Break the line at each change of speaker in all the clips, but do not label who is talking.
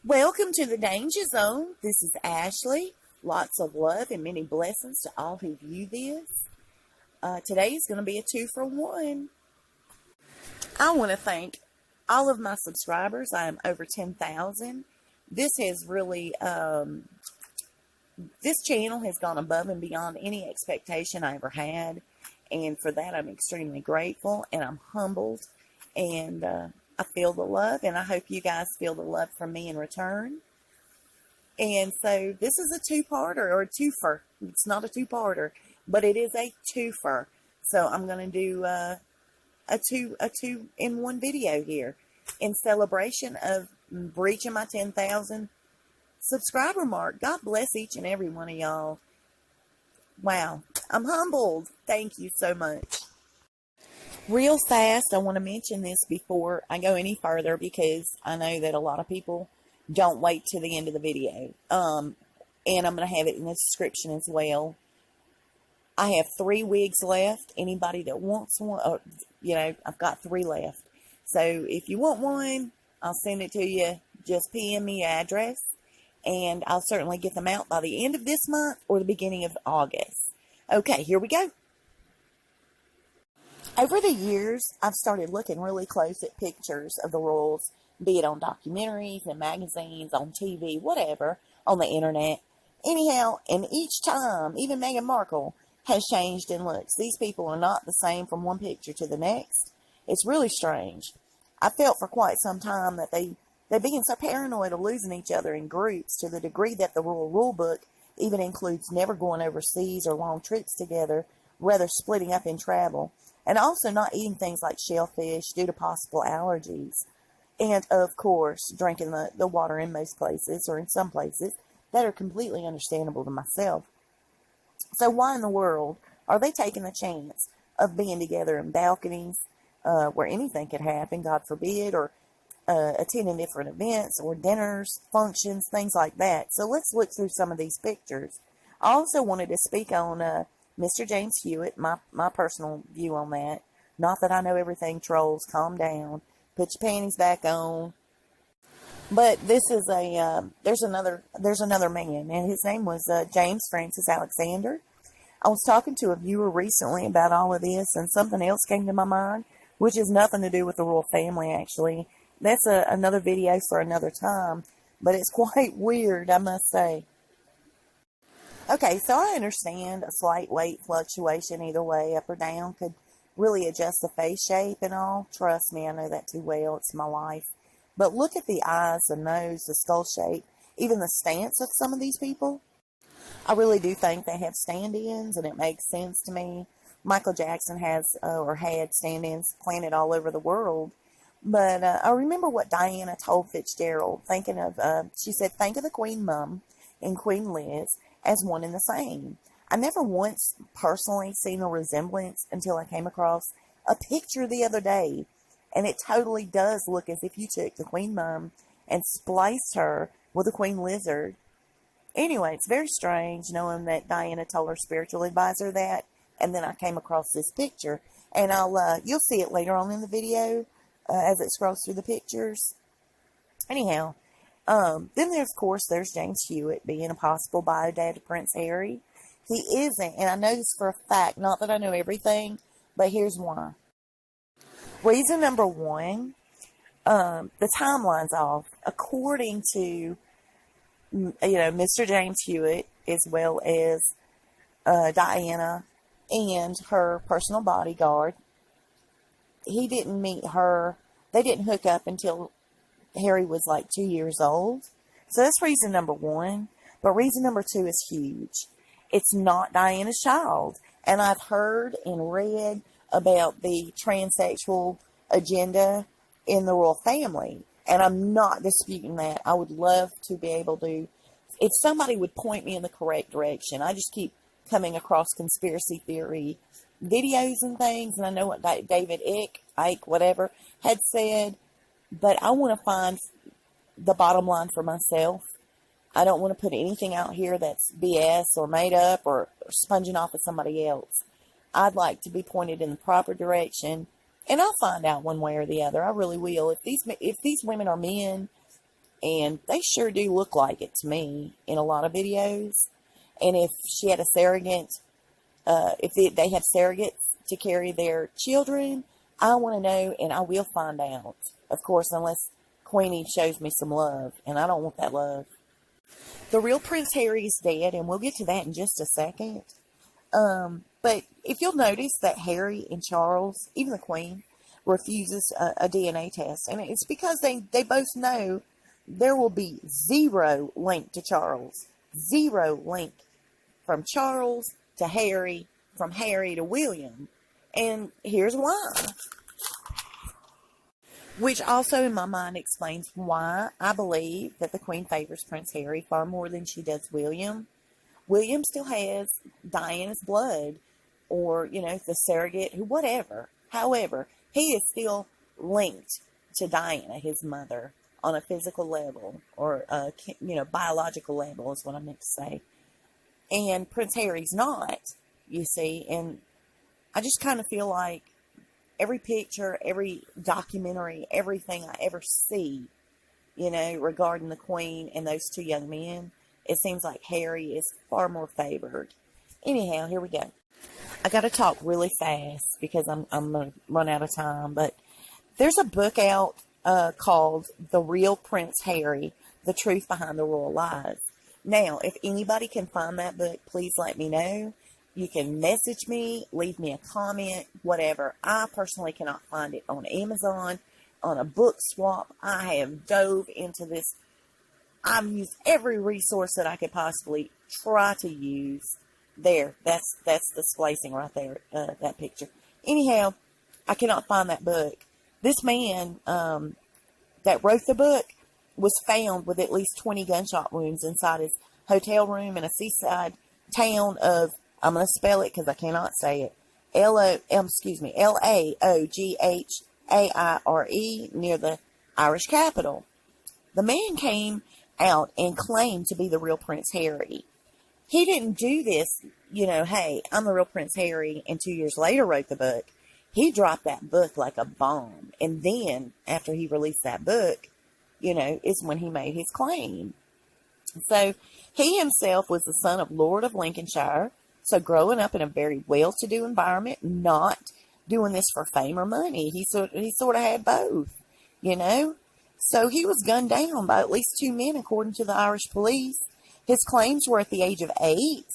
Welcome to the Danger Zone. This is Ashley. Lots of love and many blessings to all who view this. Today is going to be a 2-for-1. I want to thank all of my subscribers. I am over 10,000. This has really, this channel has gone above and beyond any expectation I ever had. And for that, I'm extremely grateful and I'm humbled. And I feel the love, and I hope you guys feel the love from me in return. And so this is a two-parter, or a twofer. It's not a two-parter, but it is a twofer. So I'm going to do a two-in-one video here in celebration of reaching my 10,000 subscriber mark. God bless each and every one of y'all. Wow, I'm humbled. Thank you so much. Real fast, I want to mention this before I go any further because I know that a lot of people don't wait to the end of the video. And I'm going to have it in the description as well. I have 3 wigs left. Anybody that wants one, I've got 3 left. So if you want one, I'll send it to you. Just PM me your address, and I'll certainly get them out by the end of this month or the beginning of August. Okay, here we go. Over the years, I've started looking really close at pictures of the royals, be it on documentaries and magazines, on TV, whatever, on the internet. Anyhow, and each time, even Meghan Markle has changed in looks. These people are not the same from one picture to the next. It's really strange. I felt for quite some time that they're being so paranoid of losing each other in groups to the degree that the royal rule book even includes never going overseas or long trips together, rather splitting up in travel. And also not eating things like shellfish due to possible allergies. And, of course, drinking the water in most places, or in some places, that are completely understandable to myself. So why in the world are they taking the chance of being together in balconies where anything could happen, God forbid, or attending different events or dinners, functions, things like that? So let's look through some of these pictures. I also wanted to speak on Mr. James Hewitt, my personal view on that. Not that I know everything, trolls. Calm down. Put your panties back on. But this is there's another man, and his name was James Francis Alexander. I was talking to a viewer recently about all of this, and something else came to my mind, which has nothing to do with the royal family, actually. That's another video for another time, but it's quite weird, I must say. Okay, so I understand a slight weight fluctuation either way, up or down, could really adjust the face shape and all. Trust me, I know that too well. It's my life. But look at the eyes, the nose, the skull shape, even the stance of some of these people. I really do think they have stand-ins, and it makes sense to me. Michael Jackson has or had stand-ins planted all over the world. But I remember what Diana told Fitzgerald, she said, think of the Queen Mum and Queen Liz as one and the same. I never once personally seen a resemblance until I came across a picture the other day, and it totally does look as if you took the Queen Mum and spliced her with a Queen Lizard. Anyway, it's very strange knowing that Diana told her spiritual advisor that, and then I came across this picture, and you'll see it later on in the video as it scrolls through the pictures. Anyhow, then there's James Hewitt being a possible bio-dad to Prince Harry. He isn't, and I know this for a fact, not that I know everything, but here's why. Reason number 1, the timeline's off. According to, Mr. James Hewitt, as well as Diana and her personal bodyguard, he didn't meet her, they didn't hook up until Harry was like 2 years old. So that's reason number 1. But reason number 2 is huge. It's not Diana's child. And I've heard and read about the transsexual agenda in the royal family. And I'm not disputing that. I would love to be able to, if somebody would point me in the correct direction. I just keep coming across conspiracy theory videos and things. And I know what David Icke, whatever, had said. But I want to find the bottom line for myself. I don't want to put anything out here that's BS or made up or sponging off of somebody else. I'd like to be pointed in the proper direction, and I'll find out one way or the other. I really will. If these women are men, And they sure do look like it to me in a lot of videos. And if she had a surrogate, if they have surrogates to carry their children, I want to know, and I will find out. Of course, unless Queenie shows me some love, and I don't want that love. The real Prince Harry is dead, and we'll get to that in just a second. But if you'll notice that Harry and Charles, even the Queen, refuses a DNA test, and it's because they both know there will be zero link to Charles. Zero link from Charles to Harry, from Harry to William. And here's why. Which also in my mind explains why I believe that the Queen favors Prince Harry far more than she does William. William still has Diana's blood, or, the surrogate, whatever. However, he is still linked to Diana, his mother, on a physical level, or, biological level is what I meant to say. And Prince Harry's not, you see, and I just kind of feel like every picture, every documentary, everything I ever see, regarding the Queen and those two young men, it seems like Harry is far more favored. Anyhow, here we go. I got to talk really fast because I'm going to run out of time, but there's a book out called The Real Prince Harry, The Truth Behind the Royal Lies. Now, if anybody can find that book, please let me know. You can message me, leave me a comment, whatever. I personally cannot find it on Amazon, on a book swap. I have dove into this. I've used every resource that I could possibly try to use. There, that's the splicing right there, that picture. Anyhow, I cannot find that book. This man that wrote the book was found with at least 20 gunshot wounds inside his hotel room in a seaside town of, I'm going to spell it because I cannot say it, Laoghare, near the Irish capital. The man came out and claimed to be the real Prince Harry. He didn't do this, hey, I'm the real Prince Harry, and 2 years later wrote the book. He dropped that book like a bomb. And then, after he released that book, is when he made his claim. So, he himself was the son of Lord of Lincolnshire. So, growing up in a very well-to-do environment, not doing this for fame or money. He sort of had both, So, he was gunned down by at least 2 men, according to the Irish police. His claims were at the age of 8.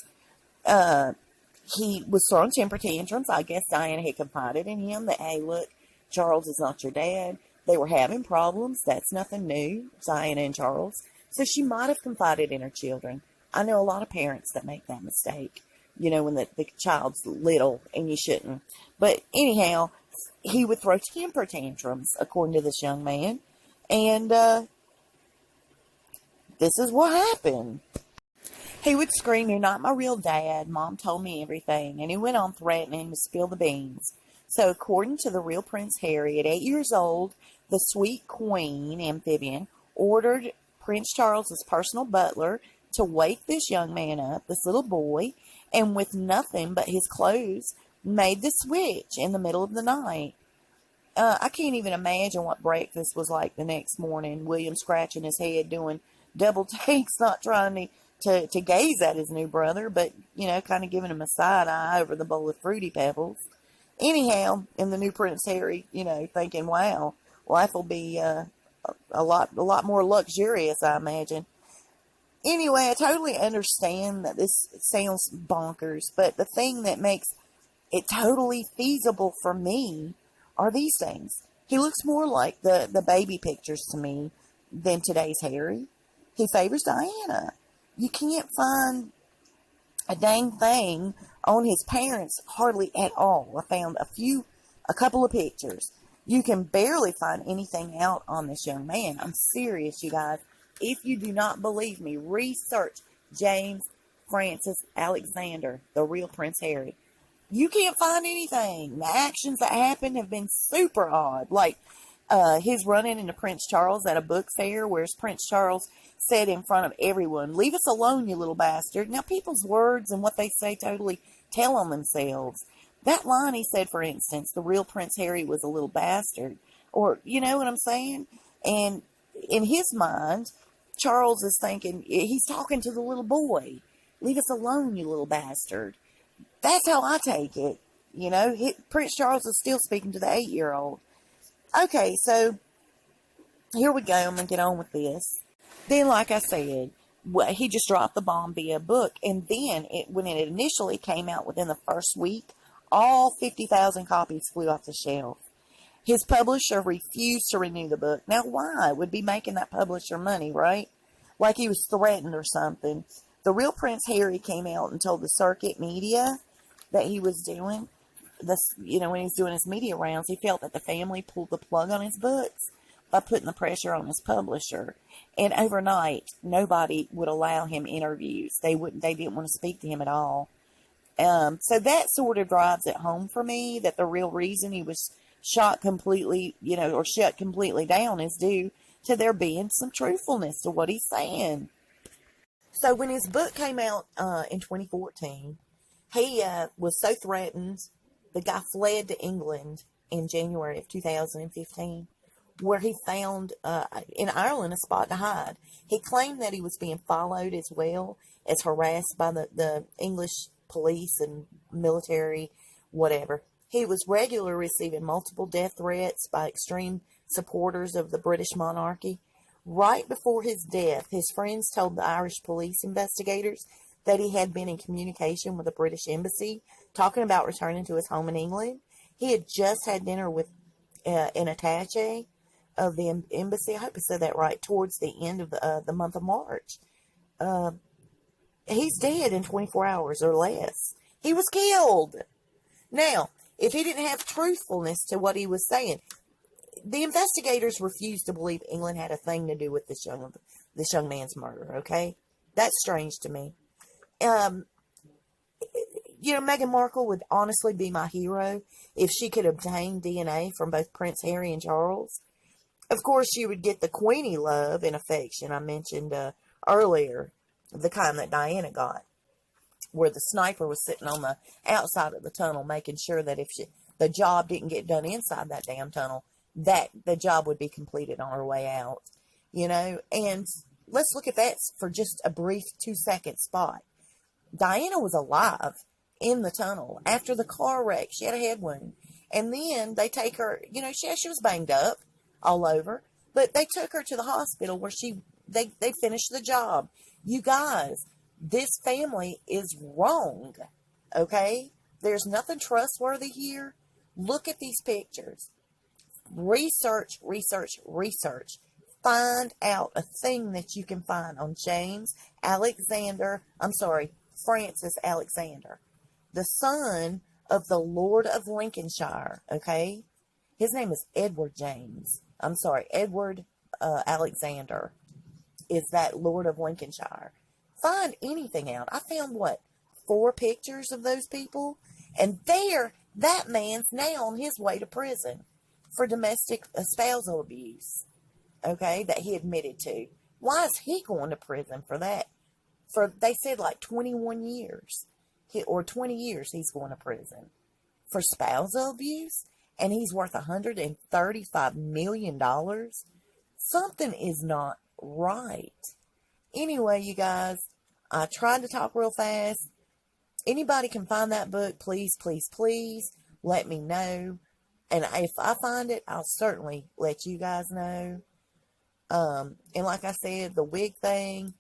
He was throwing temper tantrums. I guess Diana had confided in him that, hey, look, Charles is not your dad. They were having problems. That's nothing new, Diana and Charles. So she might have confided in her children. I know a lot of parents that make that mistake, when the child's little and you shouldn't. But anyhow, he would throw temper tantrums, according to this young man. And this is what happened. He would scream, "You're not my real dad. Mom told me everything." And he went on threatening to spill the beans. So according to the real Prince Harry, at 8 years old, the sweet Queen, amphibian, ordered Prince Charles's personal butler to wake this young man up, this little boy, and with nothing but his clothes, made the switch in the middle of the night. I can't even imagine what breakfast was like the next morning. William scratching his head, doing double takes, not trying to gaze at his new brother, but, kind of giving him a side eye over the bowl of Fruity Pebbles. Anyhow, in the new Prince Harry, thinking, wow, life will be a lot more luxurious, I imagine. Anyway, I totally understand that this sounds bonkers, but the thing that makes it totally feasible for me are these things. He looks more like the baby pictures to me than today's Harry. He favors Diana. You can't find a dang thing on his parents hardly at all. I found a couple of pictures. You can barely find anything out on this young man. I'm serious, you guys. If you do not believe me, research James Francis Alexander, the real Prince Harry. You can't find anything. The actions that happened have been super odd. Like his running into Prince Charles at a book fair, where Prince Charles said in front of everyone, "Leave us alone, you little bastard." Now, people's words and what they say totally tell on themselves. That line he said, for instance, the real Prince Harry was a little bastard. Or, you know what I'm saying? And in his mind, Charles is thinking, he's talking to the little boy. Leave us alone, you little bastard. That's how I take it. Prince Charles is still speaking to the 8-year-old. Okay, so here we go. I'm going to get on with this. Then, like I said, he just dropped the bomb via book. And then, when it initially came out within the first week, all 50,000 copies flew off the shelf. His publisher refused to renew the book. Now, why? Would be making that publisher money, right? Like he was threatened or something. The real Prince Harry came out and told the circuit media that he was doing this, when he was doing his media rounds, he felt that the family pulled the plug on his books by putting the pressure on his publisher. And overnight, nobody would allow him interviews. They didn't want to speak to him at all. So that sort of drives it home for me that the real reason he was shot completely, or shut completely down is due to there being some truthfulness to what he's saying. So when his book came out in 2014, he was so threatened, the guy fled to England in January of 2015, where he found in Ireland a spot to hide. He claimed that he was being followed as well as harassed by the English police and military, whatever. He was regularly receiving multiple death threats by extreme supporters of the British monarchy. Right before his death, his friends told the Irish police investigators that he had been in communication with the British embassy, talking about returning to his home in England. He had just had dinner with an attaché of the embassy. I hope I said that right. Towards the end of the month of March. He's dead in 24 hours or less. He was killed. Now, if he didn't have truthfulness to what he was saying, the investigators refused to believe England had a thing to do with this young man's murder, okay? That's strange to me. Meghan Markle would honestly be my hero if she could obtain DNA from both Prince Harry and Charles. Of course, she would get the Queenie love and affection I mentioned earlier, the kind that Diana got, where the sniper was sitting on the outside of the tunnel making sure that if the job didn't get done inside that damn tunnel, that the job would be completed on her way out, and let's look at that for just a brief 2-second spot. Diana was alive in the tunnel after the car wreck. She had a head wound, and then they take her, she was banged up all over, but they took her to the hospital where they finished the job. You guys, this family is wrong, okay? There's nothing trustworthy here. Look at these pictures. Research. Find out a thing that you can find on Francis Alexander, the son of the Lord of Lincolnshire, okay? His name is Edward Alexander is that Lord of Lincolnshire. Find anything out. I found, 4 pictures of those people? And that man's now on his way to prison for domestic spousal abuse, okay, that he admitted to. Why is he going to prison for that? They said 21 years, or 20 years he's going to prison for spousal abuse, and he's worth $135 million. Something is not right. Anyway, you guys, I tried to talk real fast. Anybody can find that book, please let me know. And if I find it, I'll certainly let you guys know. And like I said, the wig thing,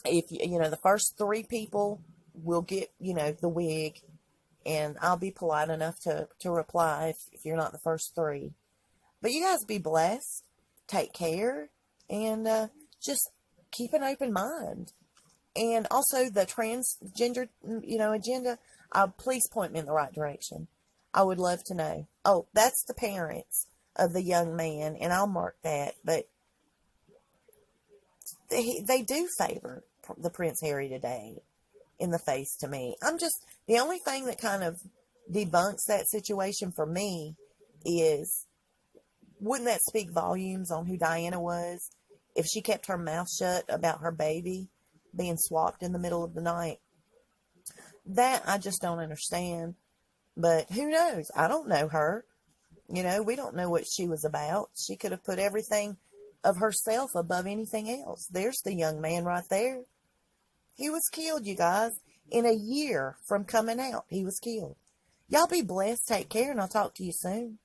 if the first 3 people will get, the wig, and I'll be polite enough to reply if you're not the first 3. But you guys be blessed, take care, and just keep an open mind. And also the transgender, agenda, please point me in the right direction. I would love to know. Oh, that's the parents of the young man, and I'll mark that. But they do favor the Prince Harry today in the face to me. The only thing that kind of debunks that situation for me is, wouldn't that speak volumes on who Diana was if she kept her mouth shut about her baby being swapped in the middle of the night? That I just don't understand. But who knows? I don't know her. We don't know what she was about. She could have put everything of herself above anything else. There's the young man right there. He was killed, you guys. In a year from coming out, he was killed. Y'all be blessed. Take care, and I'll talk to you soon.